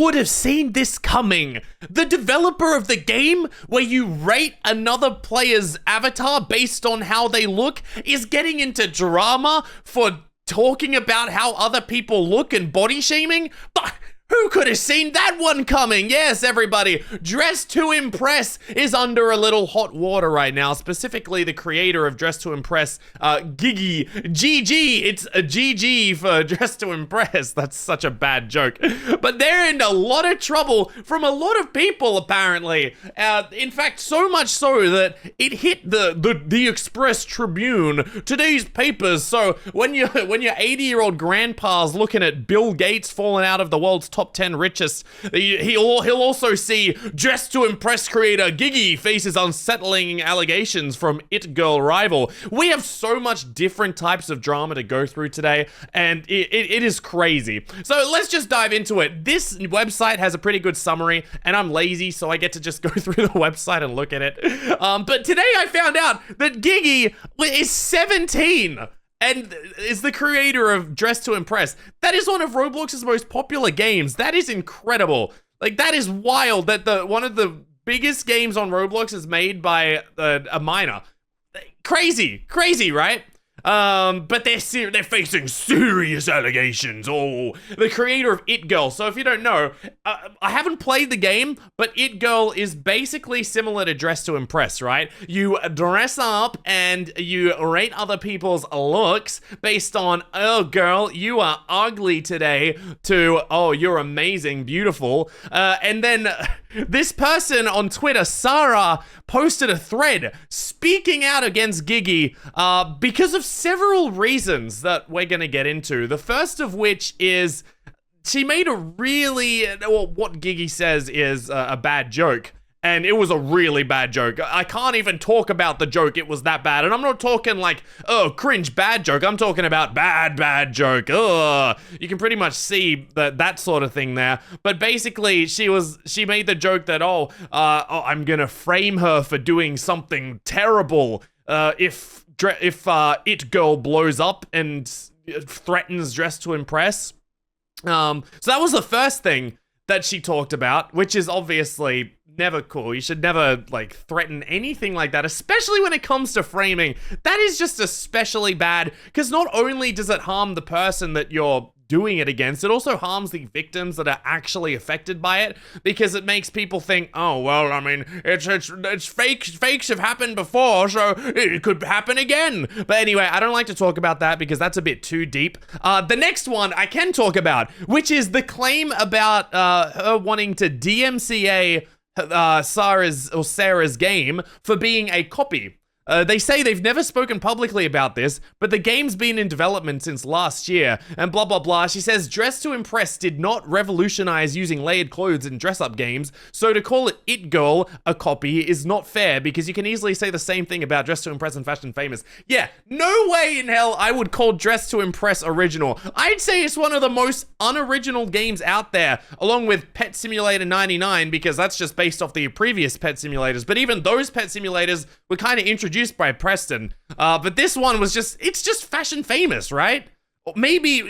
would have seen this coming? The developer of the game where you rate another player's avatar based on how they look is getting into drama for talking about how other people look and body shaming? But who could have seen that one coming? Yes, everybody, Dress to Impress is under a little hot water right now, specifically the creator of Dress to Impress, Gigi. GG, it's a GG for Dress to Impress. That's such a bad joke. But they're in a lot of trouble from a lot of people, apparently. In fact, so much so that it hit the Express Tribune, today's papers. So when your 80-year-old grandpa's looking at Bill Gates falling out of the world's top 10 richest, he'll also see Dress to Impress creator Gigi faces unsettling allegations from It Girl rival. We have so much different types of drama to go through today, and it is crazy. So let's just dive into it. This website has a pretty good summary, and I'm lazy, so I get to just go through the website and look at it. But today I found out that Gigi is 17. And is the creator of Dress to Impress. That is one of Roblox's most popular games. That is incredible. Like, that is wild that one of the biggest games on Roblox is made by a minor. Crazy, right? But they're facing serious allegations. Oh, the creator of It Girl. So if you don't know, I haven't played the game, but It Girl is basically similar to Dress to Impress, right? You dress up and you rate other people's looks based on, oh girl, you are ugly today, to, oh, you're amazing, beautiful. And then this person on Twitter, Sarah, posted a thread speaking out against Gigi because of several reasons that we're going to get into. The first of which is she made a really, well, what Gigi says is a bad joke. And it was a really bad joke. I can't even talk about the joke. It was that bad. And I'm not talking like, oh, cringe bad joke. I'm talking about bad joke. Ugh. You can pretty much see that sort of thing there. But basically, she made the joke that, I'm gonna frame her for doing something terrible if It Girl blows up and threatens Dress to Impress. So that was the first thing that she talked about, which is obviously never cool. You should never, like, threaten anything like that, especially when it comes to framing. That is just especially bad, because not only does it harm the person that you're doing it against, it also harms the victims that are actually affected by it, because it makes people think, oh, well, I mean, it's fakes have happened before, so it could happen again. But anyway, I don't like to talk about that because that's a bit too deep. The next one I can talk about, which is the claim about her wanting to DMCA Sarah's game for being a copy. They say they've never spoken publicly about this, but the game's been in development since last year, and blah blah blah. She says Dress to Impress did not revolutionize using layered clothes in dress-up games, so to call It Girl a copy is not fair, because you can easily say the same thing about Dress to Impress and Fashion Famous. Yeah, no way in hell I would call Dress to Impress original. I'd say it's one of the most unoriginal games out there, along with Pet Simulator 99, because that's just based off the previous Pet Simulators, but even those Pet Simulators were kind of introduced by Preston, but this one was it's just Fashion Famous, right? Maybe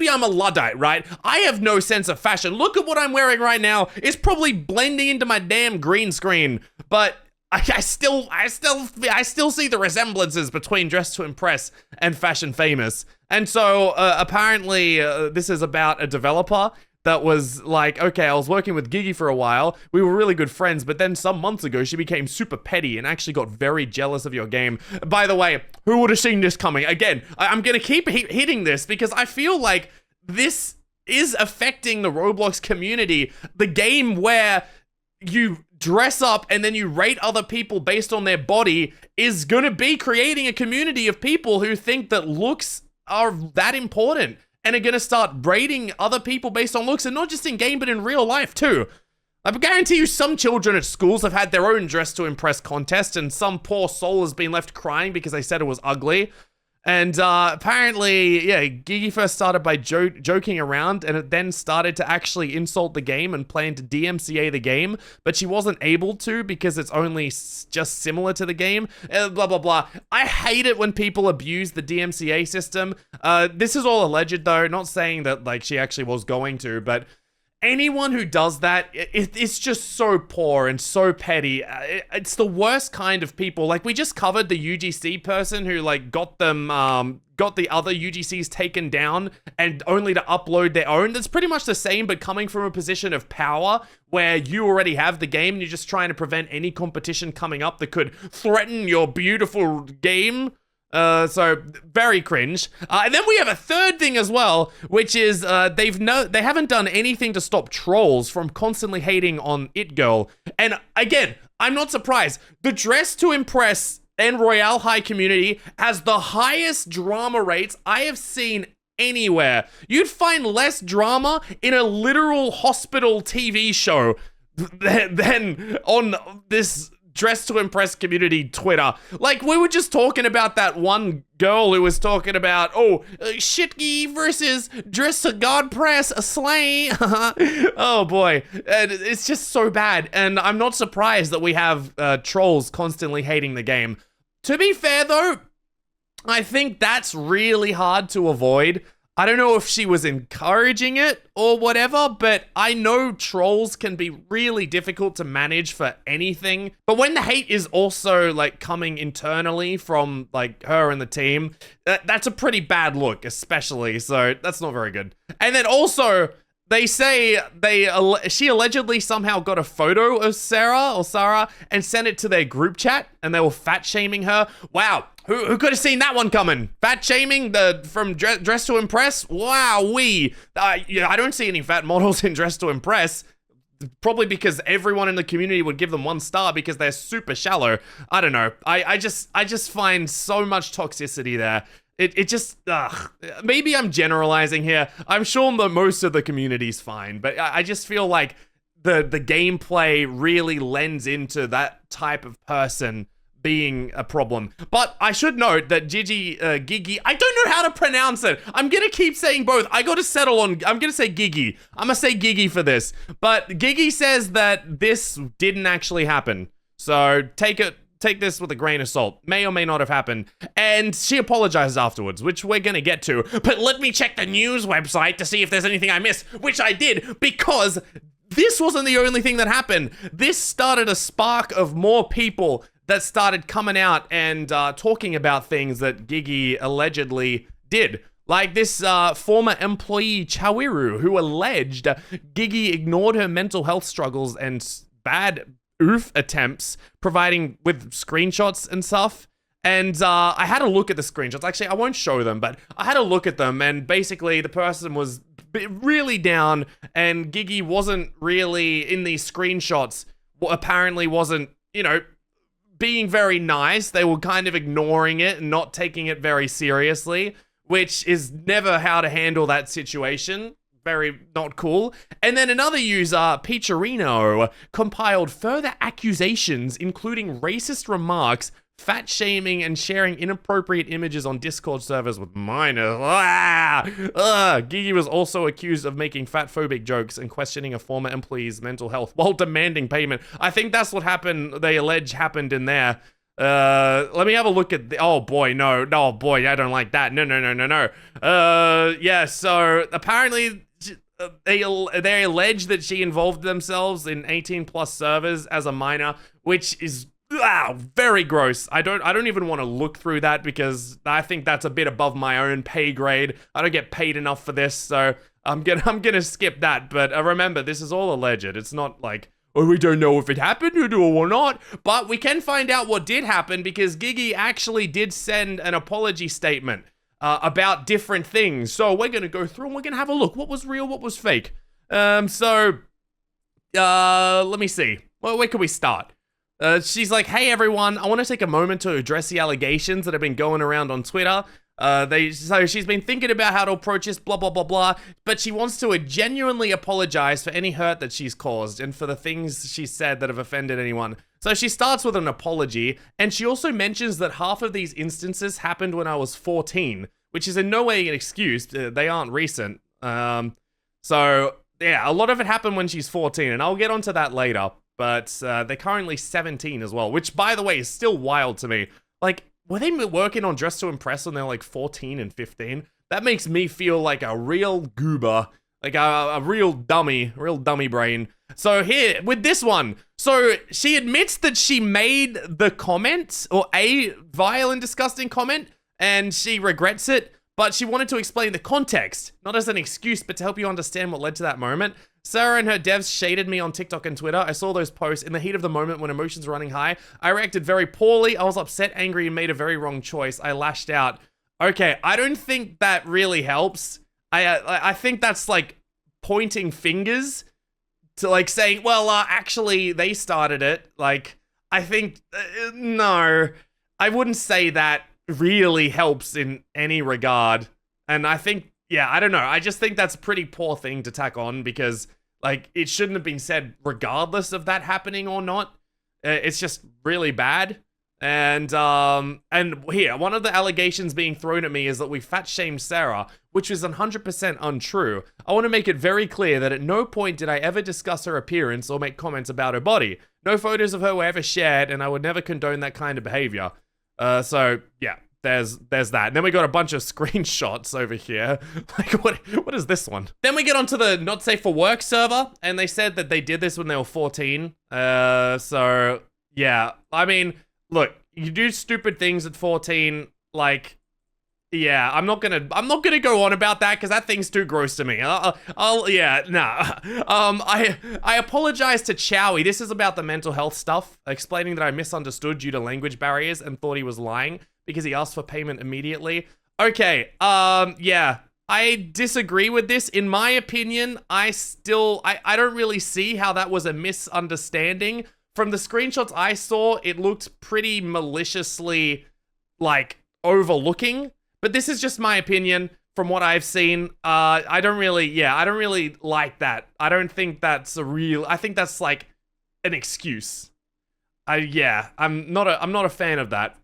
I'm a Luddite, right? I have no sense of fashion. Look at what I'm wearing right now. It's probably blending into my damn green screen, but I still see the resemblances between Dress to Impress and Fashion Famous. And so apparently this is about a developer that was like, okay, I was working with Gigi for a while. We were really good friends, but then some months ago, she became super petty and actually got very jealous of your game. By the way, who would have seen this coming? Again, I'm going to keep hitting this because I feel like this is affecting the Roblox community. The game where you dress up and then you rate other people based on their body is going to be creating a community of people who think that looks are that important, and are going to start rating other people based on looks, and not just in game, but in real life too. I guarantee you some children at schools have had their own Dress to Impress contest, and some poor soul has been left crying because they said it was ugly. And apparently, yeah, Gigi first started by joking around, and it then started to actually insult the game and plan to DMCA the game, but she wasn't able to because it's only just similar to the game, blah, blah, blah. I hate it when people abuse the DMCA system. This is all alleged, though, not saying that, like, she actually was going to, but anyone who does that, it's just so poor and so petty. It's the worst kind of people. Like, we just covered the UGC person who, like, got the other UGCs taken down and only to upload their own. That's pretty much the same, but coming from a position of power where you already have the game and you're just trying to prevent any competition coming up that could threaten your beautiful game. So very cringe. And then we have a third thing as well, which is they haven't done anything to stop trolls from constantly hating on It Girl. And again, I'm not surprised. The Dress to Impress and Royale High community has the highest drama rates I have seen anywhere. You'd find less drama in a literal hospital TV show than on this Dress to Impress community Twitter. Like, we were just talking about that one girl who was talking about, Shitgy versus Dress to God Press, a slay. Oh boy, and it's just so bad. And I'm not surprised that we have trolls constantly hating the game. To be fair though, I think that's really hard to avoid. I don't know if she was encouraging it or whatever, but I know trolls can be really difficult to manage for anything. But when the hate is also like coming internally from like her and the team, that's a pretty bad look, especially. So that's not very good. And then also, they say she allegedly somehow got a photo of Sarah and sent it to their group chat, and they were fat shaming her. Wow. Who could have seen that one coming? Fat shaming from Dress to Impress? Wow, yeah, I don't see any fat models in Dress to Impress. Probably because everyone in the community would give them 1 star because they're super shallow. I don't know. I just find so much toxicity there. It just, maybe I'm generalizing here. I'm sure that most of the community's fine, but I just feel like the gameplay really lends into that type of person being a problem. But I should note that Gigi, I don't know how to pronounce it. I'm gonna keep saying both. I gotta settle on, I'm gonna say Gigi. I'm gonna say Gigi for this. But Gigi says that this didn't actually happen. So take this with a grain of salt. May or may not have happened. And she apologizes afterwards, which we're gonna get to. But let me check the news website to see if there's anything I missed, which I did, because this wasn't the only thing that happened. This started a spark of more people that started coming out and talking about things that Gigi allegedly did. Like this former employee, Chawiru, who alleged Gigi ignored her mental health struggles and bad oof attempts, providing with screenshots and stuff. And I had a look at the screenshots. Actually, I won't show them, but I had a look at them, and basically the person was really down, and Gigi wasn't really, in these screenshots, apparently wasn't, being very nice. They were kind of ignoring it and not taking it very seriously, which is never how to handle that situation. Very not cool. And then another user, Peacherino, compiled further accusations, including racist remarks, fat shaming, and sharing inappropriate images on Discord servers with minors. Gigi was also accused of making fat-phobic jokes and questioning a former employee's mental health while demanding payment. I think that's what happened, they allege happened in there. Let me have a look at the, oh boy, no, boy, I don't like that. No. Yeah, so apparently they allege that she involved themselves in 18+ servers as a minor, which is very gross. I don't even want to look through that because I think that's a bit above my own pay grade. I don't get paid enough for this, so I'm gonna skip that. But remember, this is all alleged. It's not like, oh, we don't know if it happened or not. But we can find out what did happen because Gigi actually did send an apology statement about different things. So we're gonna go through and we're gonna have a look. What was real? What was fake? Let me see. Well, where can we start? She's like, hey everyone, I want to take a moment to address the allegations that have been going around on Twitter. So she's been thinking about how to approach this, blah, blah, blah, blah, but she wants to genuinely apologize for any hurt that she's caused and for the things she said that have offended anyone. So she starts with an apology, and she also mentions that half of these instances happened when I was 14, which is in no way an excuse. They aren't recent. So yeah, a lot of it happened when she's 14, and I'll get onto that later. But they're currently 17 as well, which, by the way, is still wild to me. Like, were they working on Dress to Impress when they're like 14 and 15? That makes me feel like a real goober. Like a real dummy brain. So here, with this one, so she admits that she made the comment, or a vile and disgusting comment, and she regrets it, but she wanted to explain the context, not as an excuse, but to help you understand what led to that moment. Sarah and her devs shaded me on TikTok and Twitter. I saw those posts in the heat of the moment when emotions were running high. I reacted very poorly. I was upset, angry, and made a very wrong choice. I lashed out. Okay, I don't think that really helps. I think that's like pointing fingers to like saying, well, actually they started it. Like, I think, no, I wouldn't say that really helps in any regard. And I think, yeah, I don't know. I just think that's a pretty poor thing to tack on because, like, it shouldn't have been said regardless of that happening or not. It's just really bad. And here, one of the allegations being thrown at me is that we fat shamed Sarah, which is 100% untrue. I want to make it very clear that at no point did I ever discuss her appearance or make comments about her body. No photos of her were ever shared, and I would never condone that kind of behavior. So yeah, there's that. And then we got a bunch of screenshots over here. Like, what is this one? Then we get onto the not safe for work server, and they said that they did this when they were 14. So yeah, I mean, look, you do stupid things at 14, like, yeah, I'm not gonna go on about that because that thing's too gross to me. I apologize to Chowie. This is about the mental health stuff, explaining that I misunderstood due to language barriers and thought he was lying because he asked for payment immediately. Okay, yeah, I disagree with this. In my opinion, I don't really see how that was a misunderstanding. From the screenshots I saw, it looked pretty maliciously, like, overlooking. But this is just my opinion from what I've seen. I don't really like that. I don't think that's I think that's like an excuse. I'm not a fan of that.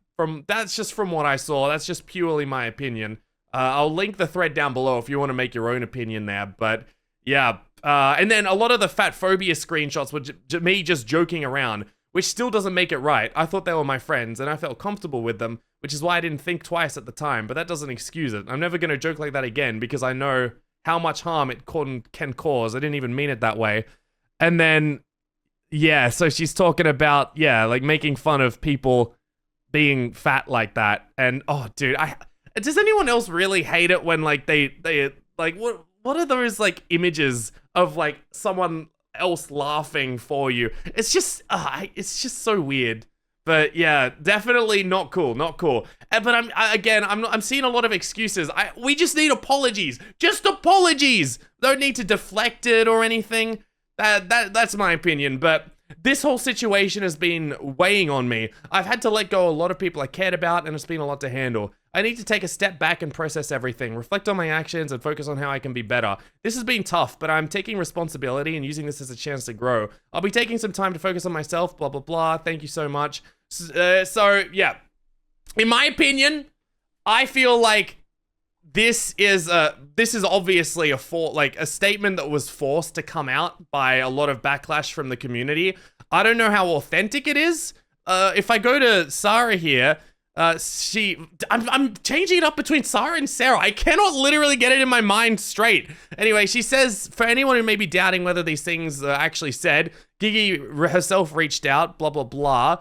That's just from what I saw. That's just purely my opinion. I'll link the thread down below if you want to make your own opinion there. But yeah, and then a lot of the fat phobia screenshots were me just joking around, which still doesn't make it right. I thought they were my friends and I felt comfortable with them, which is why I didn't think twice at the time, but that doesn't excuse it. I'm never going to joke like that again because I know how much harm it can cause. I didn't even mean it that way. And then, yeah, so she's talking about, yeah, like making fun of people being fat like that. And, oh, dude, does anyone else really hate it when, like, they like, what are those, like, images of, like, someone else laughing for you? It's just so weird. But yeah, definitely not cool, not cool. But I'm seeing a lot of excuses. We just need apologies, just apologies. Don't need to deflect it or anything. That's my opinion. But this whole situation has been weighing on me. I've had to let go a lot of people I cared about, and it's been a lot to handle. I need to take a step back and process everything, reflect on my actions, and focus on how I can be better. This has been tough, but I'm taking responsibility and using this as a chance to grow. I'll be taking some time to focus on myself, blah, blah, blah. Thank you so much. So yeah, in my opinion, I feel like this is obviously a statement that was forced to come out by a lot of backlash from the community. I don't know how authentic it is. If I go to Sarah here, I'm changing it up between Sarah and Sarah. I cannot literally get it in my mind straight. Anyway, she says, for anyone who may be doubting whether these things are actually said, Gigi herself reached out, blah, blah, blah.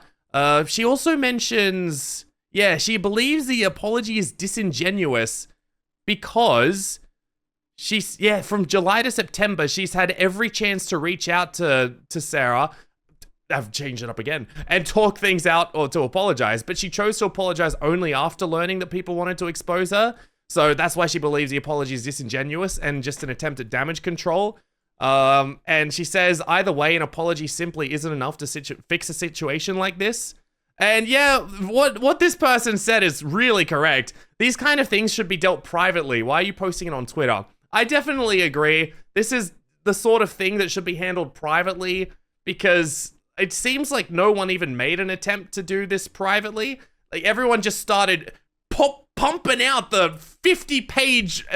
She also mentions, yeah, she believes the apology is disingenuous because from July to September, she's had every chance to reach out to Sarah. I've changed it up again and talk things out or to apologize, but she chose to apologize only after learning that people wanted to expose her. So that's why she believes the apology is disingenuous and just an attempt at damage control. And she says, either way, an apology simply isn't enough to fix a situation like this. And yeah, what this person said is really correct. These kind of things should be dealt privately. Why are you posting it on Twitter? I definitely agree. This is the sort of thing that should be handled privately because it seems like no one even made an attempt to do this privately. Like, everyone just started pumping out the 50-page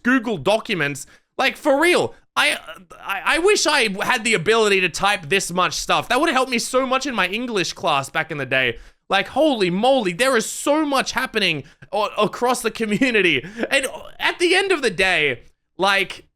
Google documents. Like, for real. I wish I had the ability to type this much stuff. That would have helped me so much in my English class back in the day. Like, holy moly, there is so much happening across the community. And at the end of the day, like,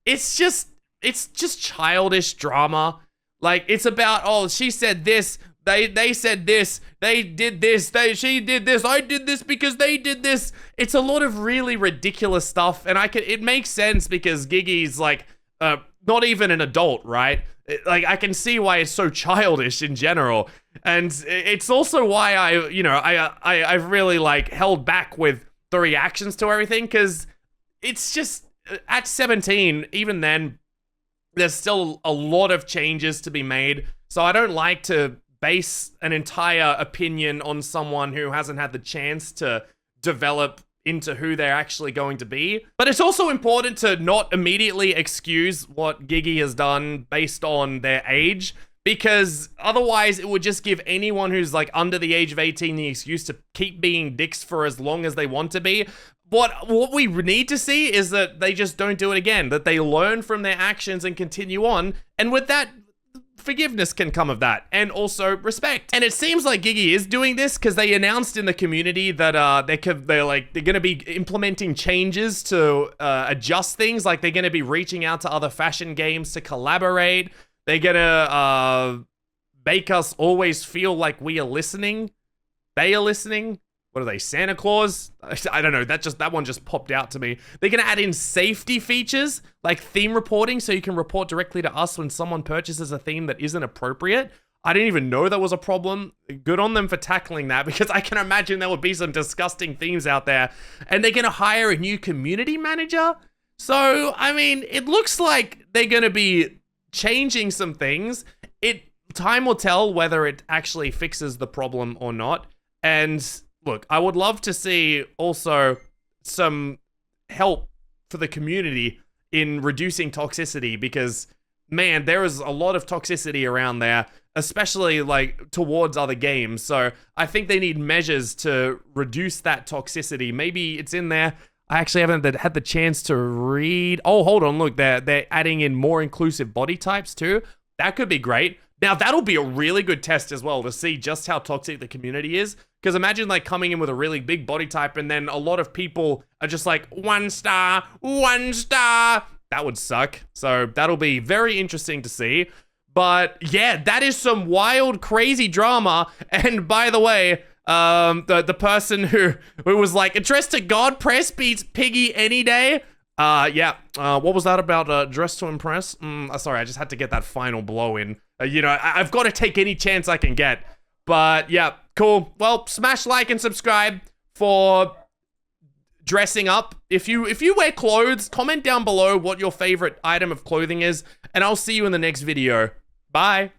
it's just childish drama. Like, it's about, oh, she said this, they said this, they did this, she did this, I did this because they did this. It's a lot of really ridiculous stuff, and it makes sense because Gigi's like not even an adult, right? Like, I can see why it's so childish in general, and it's also why I've really like held back with the reactions to everything, because it's just at 17, even then, there's still a lot of changes to be made. So I don't like to base an entire opinion on someone who hasn't had the chance to develop into who they're actually going to be. But it's also important to not immediately excuse what Gigi has done based on their age, because otherwise it would just give anyone who's like under the age of 18 the excuse to keep being dicks for as long as they want to be. What we need to see is that they just don't do it again, that they learn from their actions and continue on, and with that, forgiveness can come of that, and also respect. And it seems like Gigi is doing this, because they announced in the community that they're gonna be implementing changes to adjust things. Like, they're gonna be reaching out to other fashion games to collaborate. They're gonna make us always feel like we are listening. They are listening. What are they, Santa Claus? I don't know, that one just popped out to me. They're gonna add in safety features, like theme reporting, so you can report directly to us when someone purchases a theme that isn't appropriate. I didn't even know that was a problem. Good on them for tackling that, because I can imagine there would be some disgusting themes out there. And they're gonna hire a new community manager? So, I mean, it looks like they're gonna be changing some things. Time will tell whether it actually fixes the problem or not. And look, I would love to see also some help for the community in reducing toxicity, because, man, there is a lot of toxicity around there, especially like towards other games. So I think they need measures to reduce that toxicity. Maybe it's in there. I actually haven't had the chance to read. Oh, hold on, look, they're adding in more inclusive body types too. That could be great. Now, that'll be a really good test as well to see just how toxic the community is. Because imagine like coming in with a really big body type and then a lot of people are just like, 1 star, 1 star. That would suck. So that'll be very interesting to see. But yeah, that is some wild, crazy drama. And by the way, the person who was like, address to God, press beats Piggy any day. What was that about dress to impress? Sorry, I just had to get that final blow in. I've got to take any chance I can get. But yeah, cool. Well, smash like and subscribe for dressing up. If you wear clothes, comment down below what your favorite item of clothing is, and I'll see you in the next video. Bye.